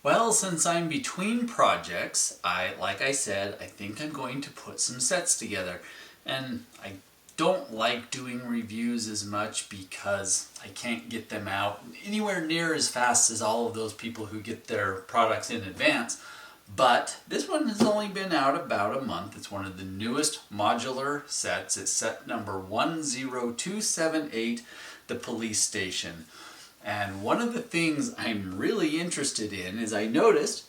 Well, since I'm between projects, like I said, I think I'm going to put some sets together. And I don't like doing reviews as much because I can't get them out anywhere near as fast as all of those people who get their products in advance. But this one has only been out about a month. It's one of the newest modular sets. It's set number 10278, the police station. And one of the things I'm really interested in is I noticed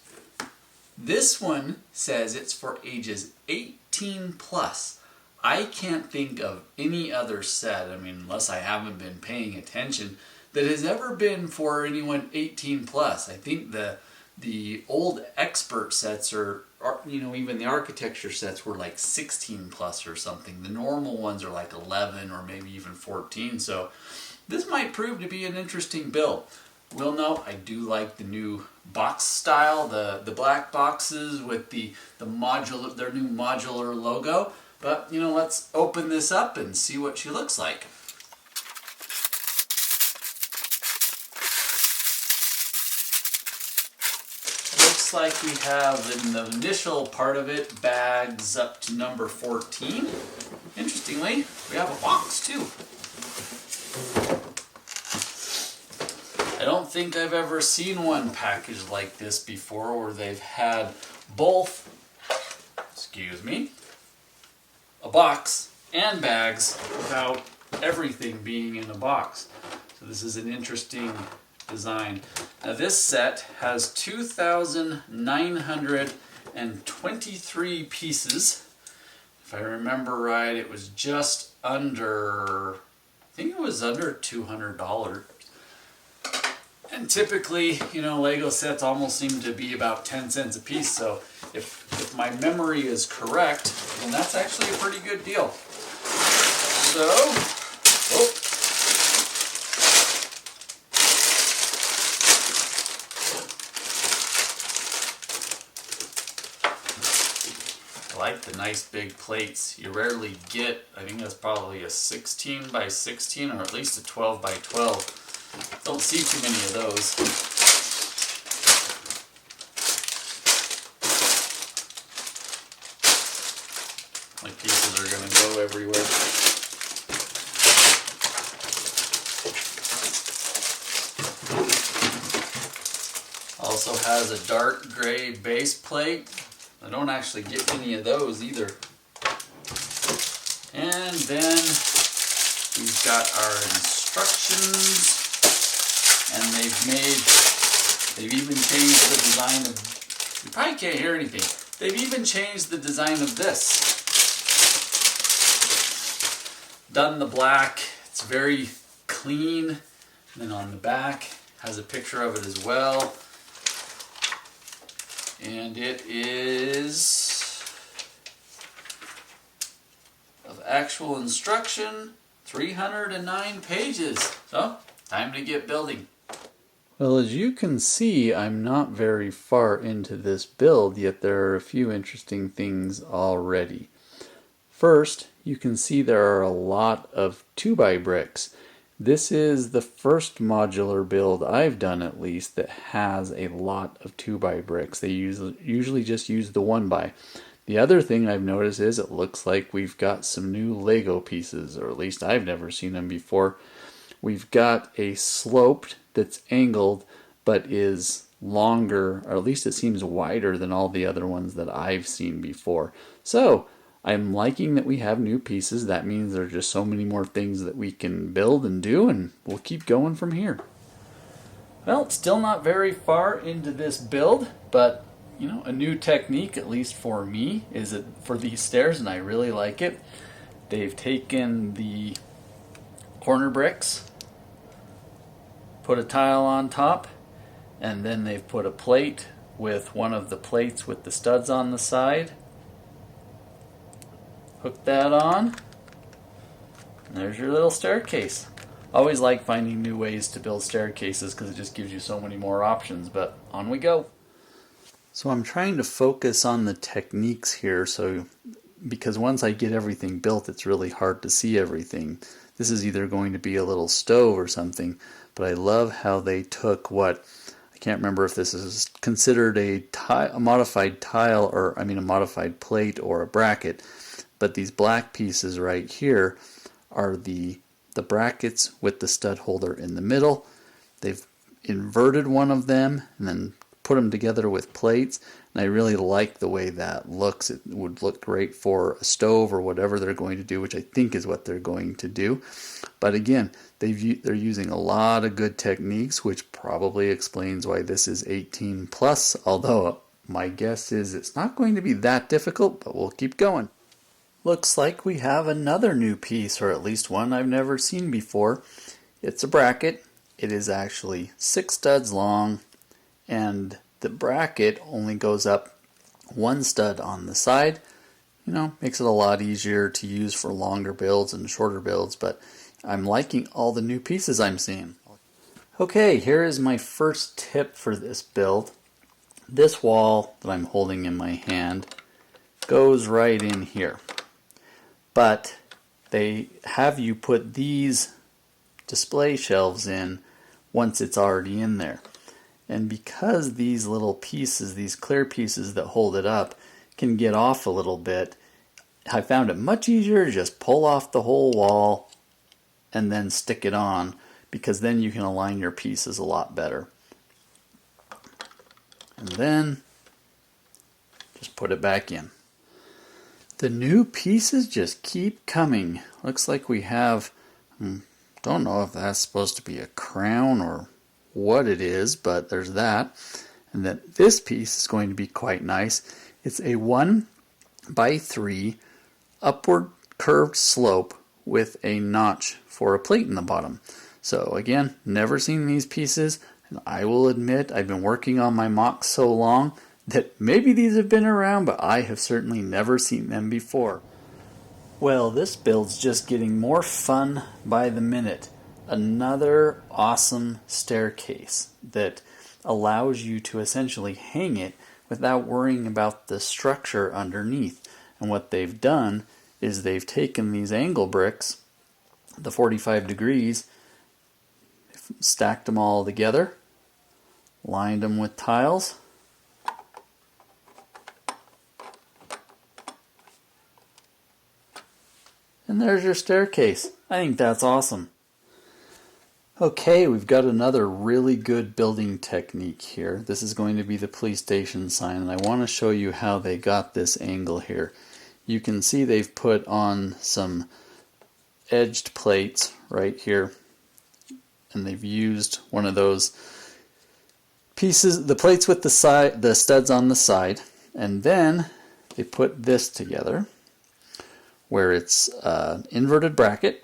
this one says it's for ages 18 plus. I can't think of any other set, I mean, unless I haven't been paying attention, that has ever been for anyone 18 plus. I think the old expert sets are, even the architecture sets were like 16 plus or something. The normal ones are like 11 or maybe even 14. So this might prove to be an interesting build. We'll note I do like the new box style, the black boxes with the modular, their new modular logo. But let's open this up and see what she looks like. Looks like we have in the initial part of it bags up to number 14. Interestingly, we have a box too. I don't think I've ever seen one packaged like this before where they've had both, a box and bags without everything being in a box. So this is an interesting design. Now this set has 2,923 pieces. If I remember right, it was just under, I think it was under $200. And typically, Lego sets almost seem to be about 10 cents a piece, so if my memory is correct, then that's actually a pretty good deal. So, I like the nice big plates. You rarely get, I think that's probably a 16 by 16 or at least a 12 by 12. Don't see too many of those. My pieces are going to go everywhere. Also has a dark gray base plate. I don't actually get any of those either. And then we've got our instructions. And they've even changed the design of, you probably can't hear anything. They've even changed the design of this. Done the black, it's very clean. And then on the back, has a picture of it as well. And it is of actual instruction, 309 pages. So, time to get building. Well, as you can see, I'm not very far into this build, yet there are a few interesting things already. First, you can see there are a lot of 2x bricks. This is the first modular build I've done, at least, that has a lot of 2x bricks. They usually just use the 1x. The other thing I've noticed is it looks like we've got some new Lego pieces, or at least I've never seen them before. We've got a sloped that's angled but is longer, or at least it seems wider than all the other ones that I've seen before. So I'm liking that we have new pieces. That means there are just so many more things that we can build and do, and we'll keep going from here. Well, it's still not very far into this build, but a new technique, at least for me, is for these stairs, and I really like it. They've taken the corner bricks, put a tile on top, and then they've put a plate with one of the plates with the studs on the side. Hook that on, and there's your little staircase. Always like finding new ways to build staircases because it just gives you so many more options, but on we go. So I'm trying to focus on the techniques here, because once I get everything built, it's really hard to see everything. This is either going to be a little stove or something, but I love how they took what, I can't remember if this is considered a modified tile, or I mean a modified plate or a bracket, but these black pieces right here are the brackets with the stud holder in the middle. They've inverted one of them and then put them together with plates, and I really like the way that looks. It would look great for a stove or whatever they're going to do, which I think is what they're going to do. But again, they're using a lot of good techniques, which probably explains why this is 18 plus, although my guess is it's not going to be that difficult, but we'll keep going. Looks like we have another new piece, or at least one I've never seen before. It's a bracket. It is actually 6 studs long, and the bracket only goes up 1 stud on the side. You know, makes it a lot easier to use for longer builds and shorter builds, but I'm liking all the new pieces I'm seeing. Okay, here is my first tip for this build. This wall that I'm holding in my hand goes right in here. But they have you put these display shelves in once it's already in there. And because these little pieces, these clear pieces that hold it up, can get off a little bit, I found it much easier to just pull off the whole wall and then stick it on, because then you can align your pieces a lot better. And then just put it back in. The new pieces just keep coming. Looks like we have, don't know if that's supposed to be a crown or what it is, but there's that. And then this piece is going to be quite nice. It's a 1x3 upward curved slope with a notch for a plate in the bottom. So again, never seen these pieces, and I will admit I've been working on my MOCs so long that maybe these have been around, but I have certainly never seen them before. Well, this build's just getting more fun by the minute. Another awesome staircase that allows you to essentially hang it without worrying about the structure underneath. And what they've done is they've taken these angle bricks, the 45 degrees, stacked them all together, lined them with tiles, and there's your staircase. I think that's awesome. Okay, we've got another really good building technique here. This is going to be the police station sign, and I want to show you how they got this angle here. You can see they've put on some edged plates right here, and they've used one of those pieces, the plates with the studs on the side, and then they put this together where it's an inverted bracket.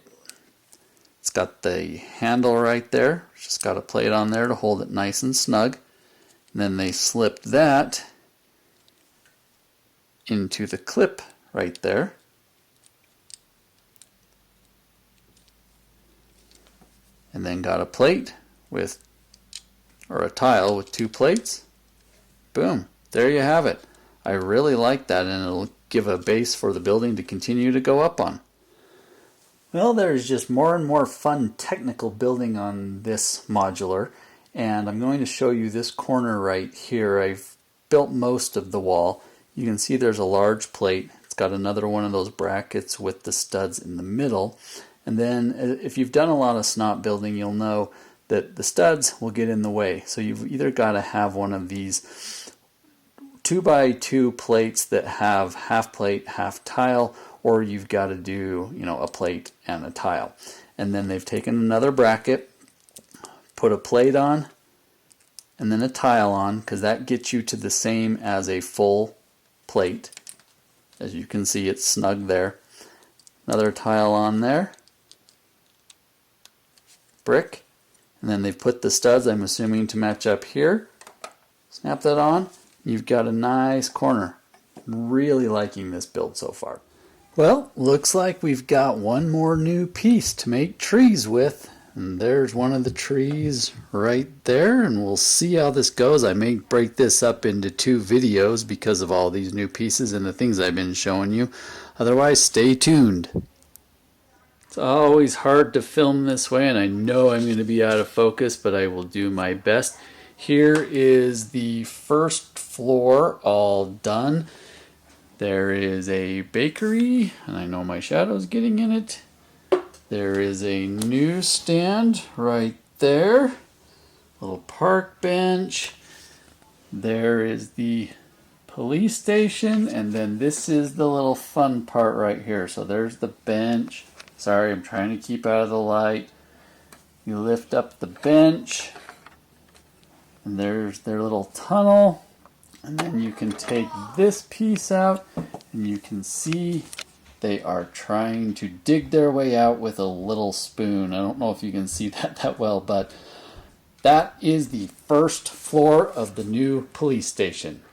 It's got the handle right there. It's just got a plate on there to hold it nice and snug. And then they slipped that into the clip right there. And then got a plate with, or a tile with 2 plates. Boom, there you have it. I really like that, and it'll give a base for the building to continue to go up on. Well, there's just more and more fun technical building on this modular, and I'm going to show you this corner right here. I've built most of the wall. You can see there's a large plate. It's got another one of those brackets with the studs in the middle. And then if you've done a lot of snot building, you'll know that the studs will get in the way. So you've either got to have one of these 2x2 plates that have half plate, half tile, or you've got to do, a plate and a tile. And then they've taken another bracket, put a plate on, and then a tile on, because that gets you to the same as a full plate. As you can see, it's snug there. Another tile on there, brick, and then they've put the studs, I'm assuming, to match up here. Snap that on, you've got a nice corner. Really liking this build so far. Well, looks like we've got one more new piece to make trees with. And there's one of the trees right there, and we'll see how this goes. I may break this up into 2 videos because of all these new pieces and the things I've been showing you. Otherwise, stay tuned. It's always hard to film this way, and I know I'm going to be out of focus, but I will do my best. Here is the first floor all done. There is a bakery, and I know my shadow's getting in it. There is a newsstand right there. Little park bench. There is the police station, and then this is the little fun part right here. So there's the bench. Sorry, I'm trying to keep out of the light. You lift up the bench, and there's their little tunnel. And then you can take this piece out, and you can see they are trying to dig their way out with a little spoon. I don't know if you can see that well, but that is the first floor of the new police station.